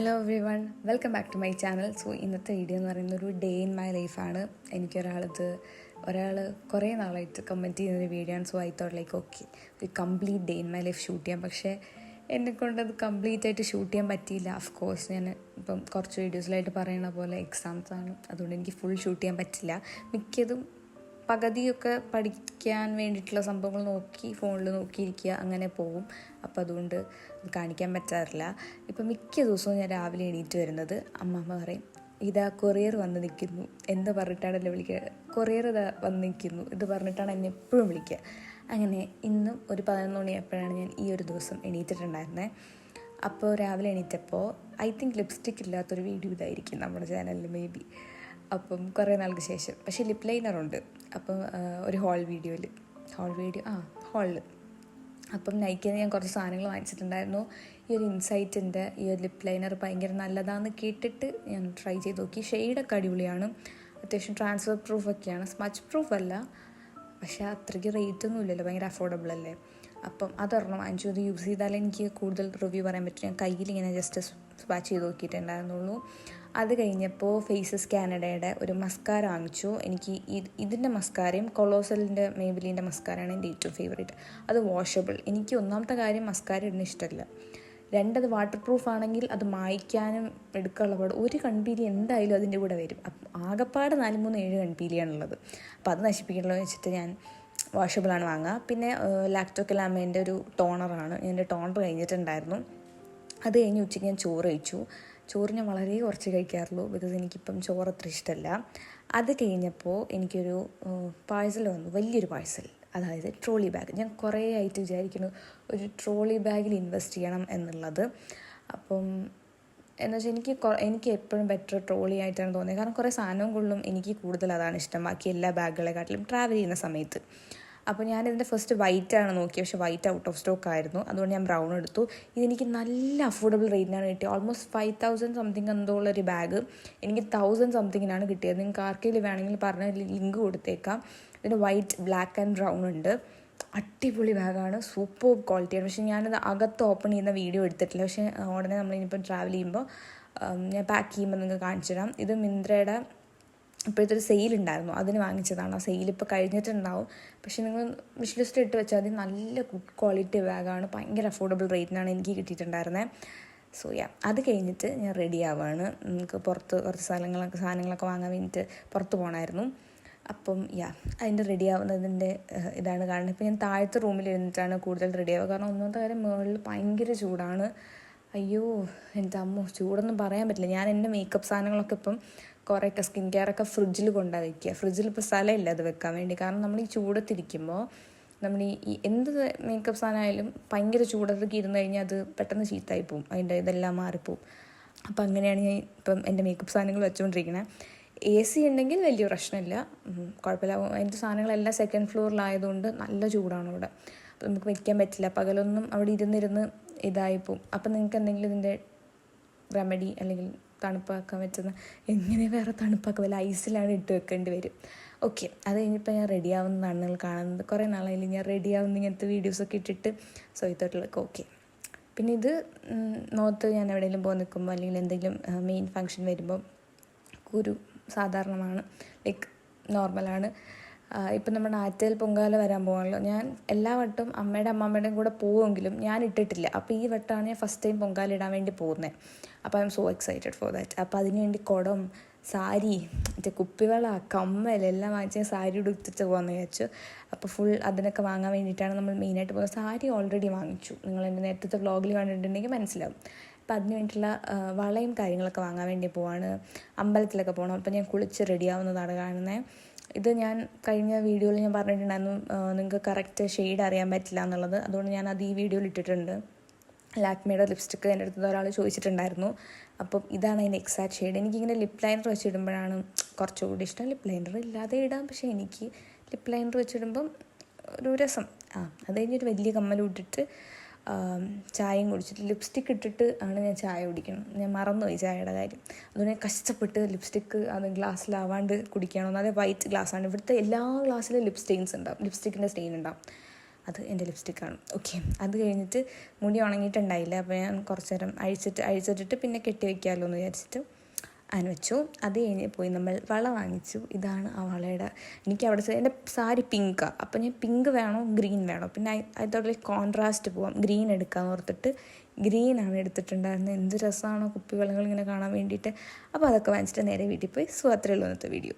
Hello everyone, welcome back to my channel. So ഇന്നത്തെ video എന്ന് പറയുന്നത് ഒരു ഡേ ഇൻ മൈ ലൈഫാണ്. ഒരാൾ കുറേ നാളായിട്ട് കമൻറ്റ് ചെയ്യുന്നൊരു വീഡിയോ ആണ്. So I thought like okay, ഒരു complete day in my life shoot ചെയ്യാം. പക്ഷേ എന്നെക്കൊണ്ടത് കംപ്ലീറ്റ് ആയിട്ട് ഷൂട്ട് ചെയ്യാൻ പറ്റിയില്ല. ഓഫ് കോഴ്സ് ഞാൻ ഇപ്പം കുറച്ച് വീഡിയോസിലായിട്ട് പറയുന്ന പോലെ എക്സാംസ് ആണ്, അതുകൊണ്ട് എനിക്ക് ഫുൾ ഷൂട്ട് ചെയ്യാൻ പറ്റില്ല. മിക്കതും പകുതിയൊക്കെ പഠിക്കാൻ വേണ്ടിയിട്ടുള്ള സംഭവങ്ങൾ നോക്കി ഫോണിൽ നോക്കിയിരിക്കുക, അങ്ങനെ പോവും. അപ്പോൾ അതുകൊണ്ട് അത് കാണിക്കാൻ പറ്റാറില്ല. ഇപ്പം മിക്ക ദിവസവും ഞാൻ രാവിലെ എണീറ്റ് വരുന്നത് അമ്മമ്മ പറയും, ഇതാ കൊറിയർ വന്ന് നിൽക്കുന്നു, എന്ത് പറഞ്ഞിട്ടാണല്ലോ വിളിക്കുക, കൊറിയർ ഇതാ വന്ന് നിൽക്കുന്നു, ഇത് പറഞ്ഞിട്ടാണ് എന്നെ എപ്പോഴും വിളിക്കുക. അങ്ങനെ ഇന്നും ഒരു 11 മണിയായപ്പോഴാണ് ഞാൻ ഈ ഒരു ദിവസം എണീറ്റിട്ടുണ്ടായിരുന്നത്. അപ്പോൾ രാവിലെ എണീറ്റപ്പോൾ ഐ തിങ്ക് ലിപ്സ്റ്റിക് ഇല്ലാത്തൊരു വീഡിയോ ഇതായിരിക്കും നമ്മുടെ ചാനലിൽ മേ ബി. അപ്പം കുറേ നാൾക്ക് ശേഷം പക്ഷേ ലിപ് ലൈനറുണ്ട്. അപ്പം ഒരു ഹാളിൽ അപ്പം നൈക്കിന്ന് ഞാൻ കുറച്ച് സാധനങ്ങൾ വാങ്ങിച്ചിട്ടുണ്ടായിരുന്നു. ഈ ഒരു ഇൻസൈറ്റിൻ്റെ ഈ ഒരു ലിപ് ലൈനർ ഭയങ്കര നല്ലതാണെന്ന് കേട്ടിട്ട് ഞാൻ ട്രൈ ചെയ്ത് നോക്കി. ഷെയ്ഡൊക്കെ അടിപൊളിയാണ്, അത്യാവശ്യം ട്രാൻസ്ഫർ പ്രൂഫൊക്കെയാണ്, സ്മച്ച് പ്രൂഫ് അല്ല, പക്ഷേ അത്രയ്ക്ക് റേറ്റൊന്നും ഇല്ലല്ലോ, ഭയങ്കര അഫോർഡബിൾ അല്ലേ. അപ്പം അതൊരെണ്ണം വാങ്ങിച്ചു. അത് യൂസ് ചെയ്താലേ എനിക്ക് കൂടുതൽ റിവ്യൂ പറയാൻ പറ്റും. ഞാൻ കയ്യിൽ ഇങ്ങനെ ജസ്റ്റ് സ്വാച്ച് ചെയ്ത് നോക്കിയിട്ടുണ്ടായിരുന്നുള്ളൂ. അത് കഴിഞ്ഞപ്പോൾ ഫേസസ് കാനഡയുടെ ഒരു മസ്കാര വാങ്ങിച്ചു. എനിക്ക് ഇതിൻ്റെ മസ്കാരയും കൊളോസലിൻ്റെ മേബിലിൻ്റെ മസ്കാരയാണ് എൻ്റെ ഏറ്റവും ഫേവറേറ്റ്. അത് വാഷബിൾ. എനിക്ക് ഒന്നാമത്തെ കാര്യം മസ്കാര ഇടുന്ന ഇഷ്ടമല്ല, രണ്ടത് വാട്ടർ പ്രൂഫ് ആണെങ്കിൽ അത് മായ്ക്കാനും എടുക്കാനുള്ള പാട്. ഒരു കൺപീലി എന്തായാലും അതിൻ്റെ കൂടെ വരും. ആകെപ്പാട് 4-3-7 കൺപീലിയാണുള്ളത്. അപ്പോൾ അത് നശിപ്പിക്കണമല്ലോ വെച്ചിട്ട് ഞാൻ വാഷബിളാണ് വാങ്ങുക. പിന്നെ ലാക്ടോക്കലാമേൻ്റെ ഒരു ടോണറാണ്. എൻ്റെ ടോണർ കഴിഞ്ഞിട്ടുണ്ടായിരുന്നു. അത് കഴിഞ്ഞ് ഉച്ചയ്ക്ക് ഞാൻ ചോറ് കഴിച്ചു. ചോറ് ഞാൻ വളരെ കുറച്ച് കഴിക്കാറുള്ളൂ, ബിക്കോസ് എനിക്കിപ്പം ചോറ് അത്ര ഇഷ്ടമല്ല. അത് കഴിഞ്ഞപ്പോൾ എനിക്കൊരു പാഴ്സൽ വന്നു, വലിയൊരു പാഴ്സൽ, അതായത് ട്രോളി ബാഗ്. ഞാൻ കുറേ ആയിട്ട് വിചാരിക്കുന്നു ഒരു ട്രോളി ബാഗിൽ ഇൻവെസ്റ്റ് ചെയ്യണം എന്നുള്ളത്. അപ്പം എന്ന് വെച്ചാൽ എനിക്ക് എപ്പോഴും ബെറ്റർ ട്രോളി ആയിട്ടാണ് തോന്നിയത്. കാരണം കുറേ സാധനവും കൊള്ളും, എനിക്ക് കൂടുതൽ അതാണ് ഇഷ്ടം ബാക്കി എല്ലാ ബാഗുകളെക്കാട്ടിലും ട്രാവൽ ചെയ്യുന്ന സമയത്ത്. അപ്പോൾ ഞാനിതിൻ്റെ ഫസ്റ്റ് വൈറ്റാണ് നോക്കിയത്, പക്ഷേ വൈറ്റ് ഔട്ട് ഓഫ് സ്റ്റോക്ക് ആയിരുന്നു. അതുകൊണ്ട് ഞാൻ ബ്രൗൺ എടുത്തു. ഇതെനിക്ക് നല്ല അഫോർഡബിൾ റേറ്റിനാണ് കിട്ടിയത്. ഓൾമോസ്റ്റ് 5,000 സംതിങ് എന്തോ ഉള്ളൊരു ബാഗ് എനിക്ക് 1,000 സംതിങ്ങിനാണ് കിട്ടിയത്. നിങ്ങൾക്ക് ആർക്കെങ്കിലും വേണമെങ്കിൽ പറഞ്ഞ ലിങ്ക് കൊടുത്തേക്കാം. ഇതിന് വൈറ്റ്, ബ്ലാക്ക് ആൻഡ് ബ്രൗൺ ഉണ്ട്. അടിപൊളി ബാഗാണ്, സൂപ്പർ ക്വാളിറ്റിയാണ്. പക്ഷേ ഞാനത് അകത്ത് ഓപ്പൺ ചെയ്യുന്ന വീഡിയോ എടുത്തിട്ടില്ല. പക്ഷേ ഉടനെ നമ്മളിനിപ്പം ട്രാവൽ ചെയ്യുമ്പോൾ ഞാൻ പാക്ക് ചെയ്യുമ്പോൾ നിങ്ങൾക്ക് കാണിച്ചു തരാം. ഇത് മിന്ത്രയുടെ ഇപ്പോഴത്തെ ഒരു സെയിലുണ്ടായിരുന്നു, അതിന് വാങ്ങിച്ചതാണ്. ആ സെയിൽ ഇപ്പോൾ കഴിഞ്ഞിട്ടുണ്ടാവും, പക്ഷേ നിങ്ങൾ വിഷ് ലിസ്റ്റ് ഇട്ട് വെച്ചാൽ മതി. നല്ല ഗുഡ് ക്വാളിറ്റി ബാഗാണ്, ഭയങ്കര അഫോർഡബിൾ റേറ്റിനാണ് എനിക്ക് കിട്ടിയിട്ടുണ്ടായിരുന്നത്. സോ അത് കഴിഞ്ഞിട്ട് ഞാൻ റെഡി ആവുകയാണ്. നമുക്ക് പുറത്ത് കുറച്ച് സാധനങ്ങളൊക്കെ വാങ്ങാൻ വേണ്ടിയിട്ട് പുറത്ത് പോകണമായിരുന്നു. അപ്പം അതിൻ്റെ റെഡി ആവുന്നതിൻ്റെ ഇതാണ് കാണുന്നത്. ഇപ്പോൾ ഞാൻ താഴത്തെ റൂമിൽ ഇരുന്നിട്ടാണ് കൂടുതൽ റെഡി ആവുക. കാരണം ഒന്നാമത്തെ കാര്യം മുകളിൽ ഭയങ്കര ചൂടാണ്. അയ്യോ എൻ്റെ അമ്മ, ചൂടൊന്നും പറയാൻ പറ്റില്ല. ഞാൻ എൻ്റെ മേക്കപ്പ് സാധനങ്ങളൊക്കെ ഇപ്പം കുറേയൊക്കെ സ്കിൻ കെയറൊക്കെ ഫ്രിഡ്ജിൽ കൊണ്ടാണ് വയ്ക്കുക. ഫ്രിഡ്ജിൽ ഇപ്പോൾ സ്ഥലമില്ല അത് വെക്കാൻ വേണ്ടി. കാരണം നമ്മൾ ഈ ചൂടത്തിരിക്കുമ്പോൾ നമ്മൾ ഈ എന്ത് മേക്കപ്പ് സാധനമായാലും ഭയങ്കര ചൂടത്തൊക്കെ ഇരുന്ന് കഴിഞ്ഞാൽ അത് പെട്ടെന്ന് ചീത്തായി പോവും, അതിൻ്റെ ഇതെല്ലാം മാറിപ്പോവും. അപ്പം അങ്ങനെയാണ് ഞാൻ ഇപ്പം എൻ്റെ മേക്കപ്പ് സാധനങ്ങൾ വെച്ചുകൊണ്ടിരിക്കുന്നത്. AC ഉണ്ടെങ്കിൽ വലിയ പ്രശ്നമില്ല, കുഴപ്പമില്ല. അതിൻ്റെ സാധനങ്ങളെല്ലാം സെക്കൻഡ് ഫ്ലോറിലായതുകൊണ്ട് നല്ല ചൂടാണ് ഇവിടെ. അപ്പം നമുക്ക് വയ്ക്കാൻ പറ്റില്ല, പകലൊന്നും അവിടെ ഇരുന്നിരുന്ന് ഇതായിപ്പോവും. അപ്പം നിങ്ങൾക്ക് എന്തെങ്കിലും ഇതിൻ്റെ റെമഡി അല്ലെങ്കിൽ തണുപ്പാക്കാൻ പറ്റുന്ന, എങ്ങനെ വേറെ തണുപ്പാക്കാൻ വല്ല ഐസിലാണ് ഇട്ട് വെക്കേണ്ടി വരും. ഓക്കെ, അത് കഴിഞ്ഞപ്പോൾ ഞാൻ റെഡി ആവുന്നതാണ് നിങ്ങൾ കാണുന്നത്. കുറേ നാളായാലും ഞാൻ റെഡി ആവുന്ന ഇങ്ങനത്തെ വീഡിയോസൊക്കെ ഇട്ടിട്ട്. സോ ഇത്തോട്ടിലൊക്കെ ഓക്കെ. പിന്നെ ഇത് മുഖത്ത് ഞാൻ എവിടെയെങ്കിലും പോയി നിൽക്കുമ്പോൾ അല്ലെങ്കിൽ എന്തെങ്കിലും മെയിൻ ഫങ്ഷൻ വരുമ്പോൾ കുരു സാധാരണമാണ്, ലൈക്ക് നോർമലാണ്. ഇപ്പം നമ്മുടെ ആറ്റൽ പൊങ്കാല വരാൻ പോകാണല്ലോ. ഞാൻ എല്ലാ വട്ടവും അമ്മയുടെയും കൂടെ പോവുമെങ്കിലും ഞാൻ ഇട്ടിട്ടില്ല. അപ്പോൾ ഈ വട്ടമാണ് ഞാൻ ഫസ്റ്റ് ടൈം പൊങ്കാല ഇടാൻ വേണ്ടി പോകുന്നത്. അപ്പോൾ I M so excited for that. അപ്പോൾ അതിന് വേണ്ടി കുടം, സാരി, മറ്റേ കുപ്പിവള, കമ്മൽ എല്ലാം വാങ്ങിച്ച് ഞാൻ സാരി ഉടുത്തിട്ട് പോകാമെന്ന് വിചാരിച്ചു. അപ്പോൾ ഫുൾ അതിനൊക്കെ വാങ്ങാൻ വേണ്ടിയിട്ടാണ് നമ്മൾ മെയിനായിട്ട് പോകുന്നത്. സാരി ഓൾറെഡി വാങ്ങിച്ചു, നിങ്ങൾ എൻ്റെ നേരത്തെ വ്ളോഗിൽ കണ്ടിട്ടുണ്ടെങ്കിൽ മനസ്സിലാവും. അപ്പം അതിന് വേണ്ടിയിട്ടുള്ള വളയും കാര്യങ്ങളൊക്കെ വാങ്ങാൻ വേണ്ടി പോവാണ്. അമ്പലത്തിലൊക്കെ പോകണം. അപ്പം ഞാൻ കുളിച്ച് റെഡിയാവുന്നതാണ് കാണുന്നത്. ഇത് ഞാൻ കഴിഞ്ഞ വീഡിയോയിൽ ഞാൻ പറഞ്ഞിട്ടുണ്ടായിരുന്നു നിങ്ങൾക്ക് കറക്റ്റ് ഷെയ്ഡ് അറിയാൻ പറ്റില്ല എന്നുള്ളത്. അതുകൊണ്ട് ഞാൻ അത് ഈ വീഡിയോയിൽ ഇട്ടിട്ടുണ്ട്. ലാക്മിയുടെ ലിപ്സ്റ്റിക്ക് എൻ്റെ അടുത്ത് ഒരാൾ ചോദിച്ചിട്ടുണ്ടായിരുന്നു. അപ്പം ഇതാണ് അതിൻ്റെ എക്സാക്ട് ഷെയ്ഡ്. എനിക്കിങ്ങനെ ലിപ്പ് ലൈനർ വെച്ചിടുമ്പോഴാണ് കുറച്ചുകൂടി ഇഷ്ടം. ലിപ്പ് ലൈനർ ഇല്ലാതെ ഇടാം, പക്ഷേ എനിക്ക് ലിപ്പ് ലൈനർ വെച്ചിടുമ്പം ഒരു രസം. അത് കഴിഞ്ഞൊരു വലിയ കമ്മലും ഇട്ടിട്ട് ചായയും കുടിച്ചിട്ട് ലിപ്സ്റ്റിക്ക് ഇട്ടിട്ട് ആണ് ഞാൻ ചായ കുടിക്കണം. ഞാൻ മറന്നുപോയി ചായയുടെ കാര്യം. അതുകൊണ്ട് ഞാൻ കഷ്ടപ്പെട്ട് ലിപ്സ്റ്റിക്ക് അത് ഗ്ലാസ്സിലാവാണ്ട് കുടിക്കണം. അതേ വൈറ്റ് ഗ്ലാസ്സാണ്. ഇവിടുത്തെ എല്ലാ ഗ്ലാസ്സിലും ലിപ്സ്റ്റിക്കിൻ്റെ സ്റ്റെയിൻ ഉണ്ടാവും. അത് എൻ്റെ ലിപ്സ്റ്റിക്കാണ്. ഓക്കെ, അത് കഴിഞ്ഞിട്ട് മുടി ഉണങ്ങിയിട്ടുണ്ടായില്ല. അപ്പോൾ ഞാൻ കുറച്ച് നേരം അഴിച്ചിട്ടിട്ട് പിന്നെ കെട്ടി വയ്ക്കാമല്ലോ എന്ന് വിചാരിച്ചിട്ട് അതിന് വെച്ചു. അത് കഴിഞ്ഞ് പോയി നമ്മൾ വള വാങ്ങിച്ചു. ഇതാണ് ആ വളയുടെ. എനിക്ക് അവിടെ എൻ്റെ സാരി പിങ്കാണ്, അപ്പോൾ ഞാൻ പിങ്ക് വേണോ ഗ്രീൻ വേണോ, പിന്നെ അതോടെ കോൺട്രാസ്റ്റ് പോവാം, ഗ്രീൻ എടുക്കാമെന്ന് ഓർത്തിട്ട് ഗ്രീനാണ് എടുത്തിട്ടുണ്ടായിരുന്നത്. എന്ത് രസമാണോ കുപ്പിവളകൾ ഇങ്ങനെ കാണാൻ വേണ്ടിയിട്ട്. അപ്പോൾ അതൊക്കെ വാങ്ങിച്ചിട്ട് നേരെ വീട്ടിൽ പോയി. സോ അത്രയേ ഉള്ളൂ ഇന്നത്തെ വീഡിയോ.